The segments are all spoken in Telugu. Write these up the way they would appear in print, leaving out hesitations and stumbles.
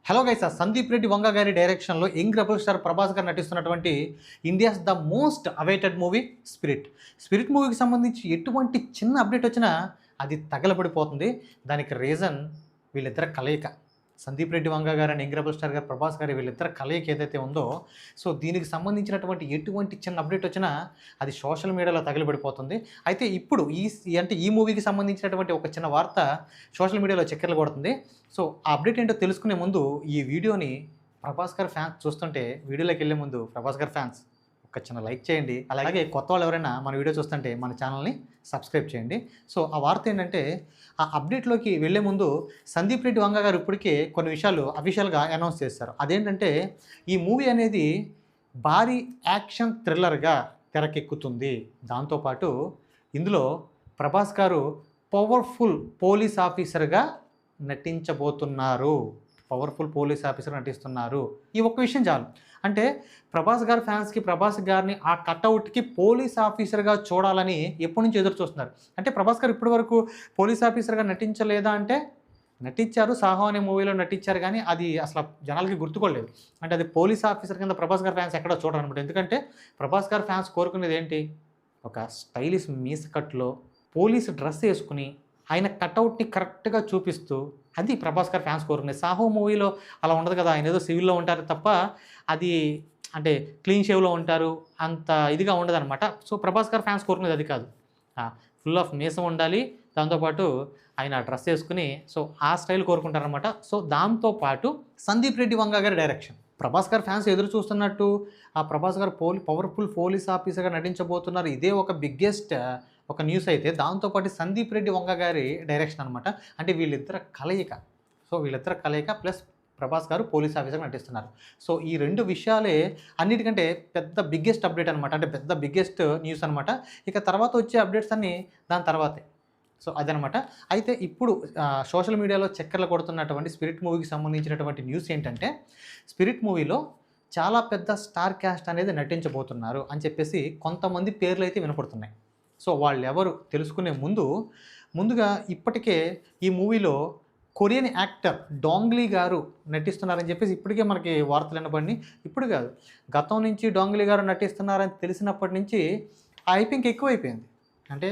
హలో గైస్, సందీప్ రెడ్డి వంగ గారి డైరెక్షన్లో యంగ్ రెబల్ స్టార్ ప్రభాస్ గారు నటిస్తున్నటువంటి India's the most awaited movie Spirit మూవీకి సంబంధించి ఎటువంటి చిన్న అప్డేట్ వచ్చినా అది తగలబడిపోతుంది. దానికి రీజన్ వీళ్ళిద్దరి కలయిక. సందీప్ రెడ్డి వంగ గారు అండ్ యంగ్ రెబల్ స్టార్ గారు ప్రభాస్ గారి వీళ్ళిద్దరి కలయిక ఏదైతే ఉందో, సో దీనికి సంబంధించినటువంటి ఎటువంటి చిన్న అప్డేట్ వచ్చినా అది సోషల్ మీడియాలో తగలబడిపోతుంది. అయితే ఇప్పుడు ఈ మూవీకి సంబంధించినటువంటి ఒక చిన్న వార్త సోషల్ మీడియాలో చక్కర్లు కొడుతుంది. సో ఆ అప్డేట్ ఏంటో తెలుసుకునే ముందు ఈ వీడియోని ప్రభాస్ గారి ఫ్యాన్స్ చూస్తుంటే, వీడియోలోకి వెళ్ళే ముందు ప్రభాస్ గారి ఫ్యాన్స్ ఒక చిన్న లైక్ చేయండి. అలాగే కొత్త వాళ్ళు ఎవరైనా మన వీడియో చూస్తుంటే మన ఛానల్ని సబ్స్క్రైబ్ చేయండి. సో ఆ వార్త ఏంటంటే, ఆ అప్డేట్లోకి వెళ్ళే ముందు సందీప్ రెడ్డి వంగ గారు ఇప్పటికే కొన్ని విషయాలు అఫీషియల్గా అనౌన్స్ చేశారు. అదేంటంటే, ఈ మూవీ అనేది భారీ యాక్షన్ థ్రిల్లర్గా తెరకెక్కుతుంది. దాంతోపాటు ఇందులో ప్రభాస్ గారు పవర్ఫుల్ పోలీస్ ఆఫీసర్గా నటించబోతున్నారు. నటిస్తున్నారు. ఈ ఒక్క విషయం చాలు. అంటే ప్రభాస్ గారి ఫ్యాన్స్కి ప్రభాస్ గారిని ఆ కట్అవుట్కి పోలీస్ ఆఫీసర్గా చూడాలని ఎప్పటి నుంచి ఎదురు చూస్తున్నారు. అంటే ప్రభాస్ గారు ఇప్పటి వరకు పోలీస్ ఆఫీసర్గా నటించలేదా అంటే నటించారు. సాహో అనే మూవీలో నటించారు, కానీ అది అసలు జనాలకి గుర్తుకోలేదు. అంటే అది పోలీస్ ఆఫీసర్ కింద ప్రభాస్ గారి ఫ్యాన్స్ ఎక్కడో చూడరు అనమాట. ఎందుకంటే ప్రభాస్ గారి ఫ్యాన్స్ కోరుకునేది ఏంటి? ఒక స్టైలిష్ మీస్ కట్లో పోలీస్ డ్రెస్ వేసుకుని ఆయన కట్అవుట్ని కరెక్ట్గా చూపిస్తూ, అది ప్రభాస్ గారి ఫ్యాన్స్ కోరుకునేది. సాహో మూవీలో అలా ఉండదు కదా, ఆయన ఏదో సివిల్లో ఉంటారు తప్ప అది అంటే క్లీన్ షేవ్లో ఉంటారు, అంత ఇదిగా ఉండదన్నమాట. సో ప్రభాస్ గారి ఫ్యాన్స్ కోరుకునేది అది కాదు. ఫుల్ ఆఫ్ మీసం ఉండాలి, దాంతోపాటు ఆయన డ్రెస్ వేసుకుని, సో ఆ స్టైల్ కోరుకుంటారనమాట. సో దాంతోపాటు సందీప్ రెడ్డి వంగ గారి డైరెక్షన్. ప్రభాస్ గారి ఫ్యాన్స్ ఎదురు చూస్తున్నట్టు ఆ ప్రభాస్ గారు పవర్ఫుల్ పోలీస్ ఆఫీసర్గా నటించబోతున్నారు. ఇదే ఒక బిగ్గెస్ట్ ఒక న్యూస్ అయితే, దాంతోపాటు సందీప్ రెడ్డి వంగ గారి డైరెక్షన్ అనమాట. అంటే వీళ్ళిద్దరు కలయిక ప్లస్ ప్రభాస్ గారు పోలీస్ ఆఫీసర్గా నటిస్తున్నారు. సో ఈ రెండు విషయాలే అన్నిటికంటే పెద్ద బిగ్గెస్ట్ అప్డేట్ అనమాట. అంటే పెద్ద బిగ్గెస్ట్ న్యూస్ అనమాట. ఇక తర్వాత వచ్చే అప్డేట్స్ అన్నీ దాని తర్వాతే. సో అదనమాట. అయితే ఇప్పుడు సోషల్ మీడియాలో చక్కర్లు కొడుతున్నటువంటి స్పిరిట్ మూవీకి సంబంధించినటువంటి న్యూస్ ఏంటంటే, స్పిరిట్ మూవీలో చాలా పెద్ద స్టార్ క్యాస్ట్ అనేది నటించబోతున్నారు అని చెప్పేసి కొంతమంది పేర్లు అయితే వినపడుతున్నాయి. సో వాళ్ళెవరు తెలుసుకునే ముందుగా ఇప్పటికే ఈ మూవీలో కొరియన్ యాక్టర్ డాంగ్లీ గారు నటిస్తున్నారని చెప్పేసి ఇప్పటికే మనకి వార్తలు వినపడినాయి. ఇప్పుడు కాదు, గతం నుంచి డాంగ్లీ గారు నటిస్తున్నారని తెలిసినప్పటి నుంచి ఆ హైప్ ఇంకా ఎక్కువైపోయింది. అంటే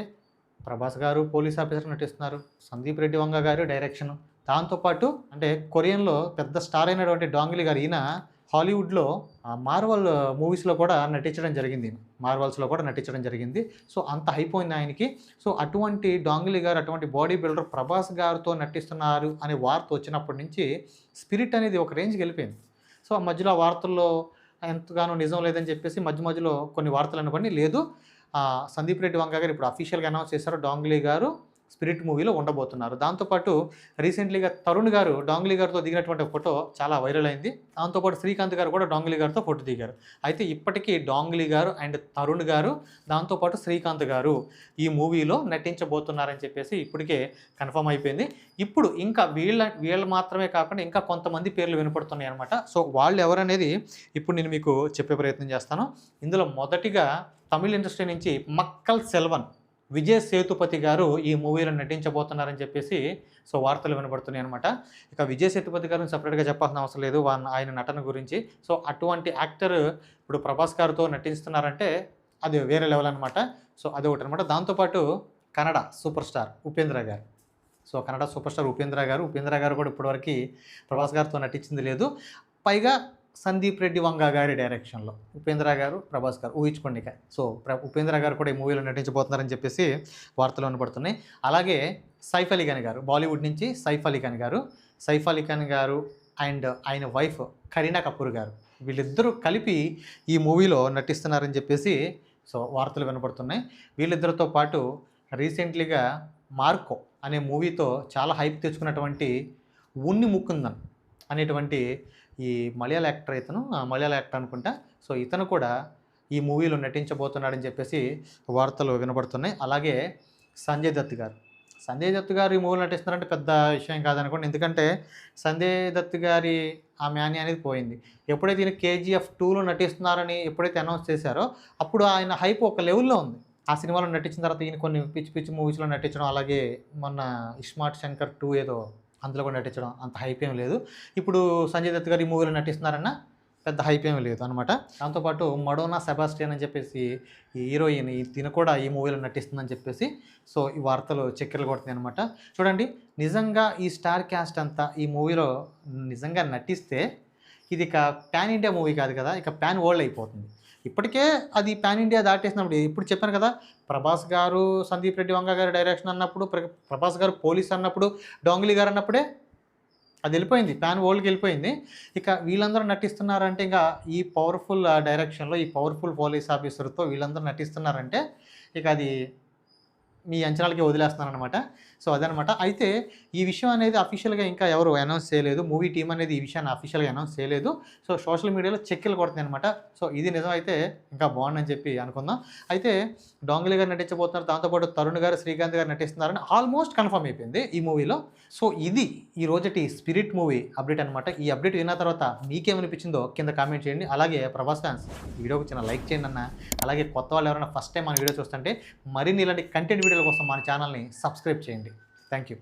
ప్రభాస్ గారు పోలీస్ ఆఫీసర్ నటిస్తున్నారు, సందీప్ రెడ్డి వంగ గారు డైరెక్షను, దాంతోపాటు అంటే కొరియన్లో పెద్ద స్టార్ అయినటువంటి డాంగ్లీ గారు ఈయన హాలీవుడ్లో మార్వల్ మూవీస్లో కూడా నటించడం జరిగింది. సో అంత అయిపోయింది ఆయనకి. సో అటువంటి డాంగ్లీ గారు, అటువంటి బాడీ బిల్డర్ ప్రభాస్ గారితో నటిస్తున్నారు అనే వార్త వచ్చినప్పటి నుంచి స్పిరిట్ అనేది ఒక రేంజ్కి వెళ్ళిపోయింది. సో ఆ మధ్యలో ఆ వార్తల్లో ఎంతగానో నిజం లేదని చెప్పేసి మధ్యలో కొన్ని వార్తలు అనుకోండి, లేదు సందీప్ రెడ్డి వంగ గారు ఇప్పుడు అఫీషియల్గా అనౌన్స్ చేశారు, డాంగ్లీ గారు స్పిరిట్ మూవీలో ఉండబోతున్నారు. దాంతోపాటు రీసెంట్లీగా తరుణ్ గారు డాంగ్లీ గారితో దిగినటువంటి ఫోటో చాలా వైరల్ అయింది. దాంతోపాటు శ్రీకాంత్ గారు కూడా డాంగ్లీ గారితో ఫోటో దిగారు. అయితే ఇప్పటికీ డాంగ్లీ గారు అండ్ తరుణ్ గారు, దాంతోపాటు శ్రీకాంత్ గారు ఈ మూవీలో నటించబోతున్నారని చెప్పేసి ఇప్పటికే కన్ఫర్మ్ అయిపోయింది. ఇప్పుడు ఇంకా వీళ్ళు మాత్రమే కాకుండా ఇంకా కొంతమంది పేర్లు వినపడుతున్నాయి అనమాట. సో వాళ్ళు ఎవరనేది ఇప్పుడు నేను మీకు చెప్పే ప్రయత్నం చేస్తాను. ఇందులో మొదటిగా తమిళ ఇండస్ట్రీ నుంచి మక్కల్ సెల్వన్ విజయ్ సేతుపతి గారు ఈ మూవీలో నటించబోతున్నారని చెప్పేసి సో వార్తలు వినబడుతున్నాయి అనమాట. ఇక విజయ్ సేతుపతి గారిని సపరేట్గా చెప్పాల్సిన అవసరం లేదు, ఆయన నటన గురించి. సో అటువంటి యాక్టర్ ఇప్పుడు ప్రభాస్ గారితో నటిస్తున్నారంటే అది వేరే లెవెల్ అనమాట. సో అది ఒకటి అనమాట. దాంతోపాటు కన్నడ సూపర్ స్టార్ ఉపేంద్ర గారు కూడా ఇప్పటివరకు ప్రభాస్ గారితో నటించింది లేదు. పైగా సందీప్ రెడ్డి వంగ గారి డైరెక్షన్లో ఉపేంద్ర గారు, ప్రభాస్ గారు, ఊహించుకోండి ఇక. సో ఉపేంద్ర గారు కూడా ఈ మూవీలో నటించబోతున్నారని చెప్పేసి వార్తలు వినపడుతున్నాయి. అలాగే సైఫ్ అలీ ఖాన్ గారు, బాలీవుడ్ నుంచి సైఫ్ అలీ ఖాన్ గారు అండ్ ఆయన వైఫ్ కరీనా కపూర్ గారు, వీళ్ళిద్దరూ కలిపి ఈ మూవీలో నటిస్తున్నారని చెప్పేసి సో వార్తలు వినపడుతున్నాయి. వీళ్ళిద్దరితో పాటు రీసెంట్లీగా మార్కో అనే మూవీతో చాలా హైప్ తెచ్చుకున్నటువంటి ఉన్ని ముకుందన్ అనేటువంటి ఈ మలయాళ యాక్టర్ అనుకుంటా. సో ఇతను కూడా ఈ మూవీలో నటించబోతున్నాడని చెప్పేసి వార్తలు వినబడుతున్నాయి. అలాగే సంజయ్ దత్ గారు ఈ మూవీలో నటిస్తున్నారంటే పెద్ద విషయం కాదనుకోండి. ఎందుకంటే సంజయ్ దత్ గారి ఆ మ్యాని అనేది పోయింది. ఎప్పుడైతే ఈయన KGF 2లో నటిస్తున్నారని ఎప్పుడైతే అనౌన్స్ చేశారో అప్పుడు ఆయన హైప్ ఒక లెవెల్లో ఉంది. ఆ సినిమాలో నటించిన తర్వాత ఈయన కొన్ని పిచ్చి మూవీస్లో నటించడం, అలాగే మొన్న ఇస్మార్ట్ శంకర్ 2 ఏదో అందులో కూడా నటించడం అంత హైప్ ఏం లేదు. ఇప్పుడు సంజయ్ దత్ గారు ఈ మూవీలో నటిస్తున్నారన్న పెద్ద హైప్ ఏమీ లేదు అనమాట. దాంతోపాటు మడోనా సెబాస్టియన్ అని చెప్పేసి ఈ హీరోయిన్ తిను కూడా ఈ మూవీలో నటిస్తుందని చెప్పేసి సో ఈ వార్తలు చక్కెరలు కొడుతున్నాయి అనమాట. చూడండి, నిజంగా ఈ స్టార్ క్యాస్ట్ అంతా ఈ మూవీలో నిజంగా నటిస్తే ఇది ఇక పాన్ ఇండియా మూవీ కాదు కదా, ఇక పాన్ వరల్డ్ అయిపోతుంది. ఇప్పటికే అది పాన్ ఇండియా దాటేసినప్పుడు ఇప్పుడు చెప్పాను కదా, ప్రభాస్ గారు సందీప్ రెడ్డి వంగ గారి డైరెక్షన్ అన్నప్పుడు, ప్రభాస్ గారు పోలీస్ అన్నప్పుడు, డోంగ్లీ గారు అన్నప్పుడే అది వెళ్ళిపోయింది, పాన్ వరల్డ్కి వెళ్ళిపోయింది. ఇక వీళ్ళందరూ నటిస్తున్నారంటే ఇంకా ఈ పవర్ఫుల్ డైరెక్షన్లో ఈ పవర్ఫుల్ పోలీస్ ఆఫీసర్తో వీళ్ళందరూ నటిస్తున్నారంటే ఇక అది మీ అంచనాలకి వదిలేస్తున్నారనమాట. సో అదనమాట. అయితే ఈ విషయం అనేది అఫీషియల్గా ఇంకా ఎవరు అనౌన్స్ చేయలేదు. మూవీ టీం అనేది ఈ విషయాన్ని అఫీషియల్గా అనౌన్స్ చేయలేదు. సో సోషల్ మీడియాలో చెక్కులు కొడుతున్నాయి అనమాట. సో ఇది నిజమైతే ఇంకా బాగుందని చెప్పి అనుకుందాం. అయితే డోంగ్లీ గారు నటించబోతున్నారు, దాంతోపాటు తరుణ్ గారు, శ్రీకాంత్ గారు నటిస్తున్నారని ఆల్మోస్ట్ కన్ఫర్మ్ అయిపోయింది ఈ మూవీలో. సో ఇది ఈ రోజుటి స్పిరిట్ మూవీ అప్డేట్ అనమాట. ఈ అప్డేట్ విన్న తర్వాత మీకేమనిపించిందో కింద కామెంట్ చేయండి. అలాగే ప్రభాస్ ఫ్యాన్స్ వీడియోకి చిన్న లైక్ చేయండి అన్న. అలాగే కొత్త వాళ్ళు ఎవరైనా ఫస్ట్ టైం మన వీడియో చూస్తుంటే మరిన్ని ఇలాంటి కంటెంట్ వీడియోల కోసం మన ఛానల్ని సబ్స్క్రైబ్ చేయండి. Thank you.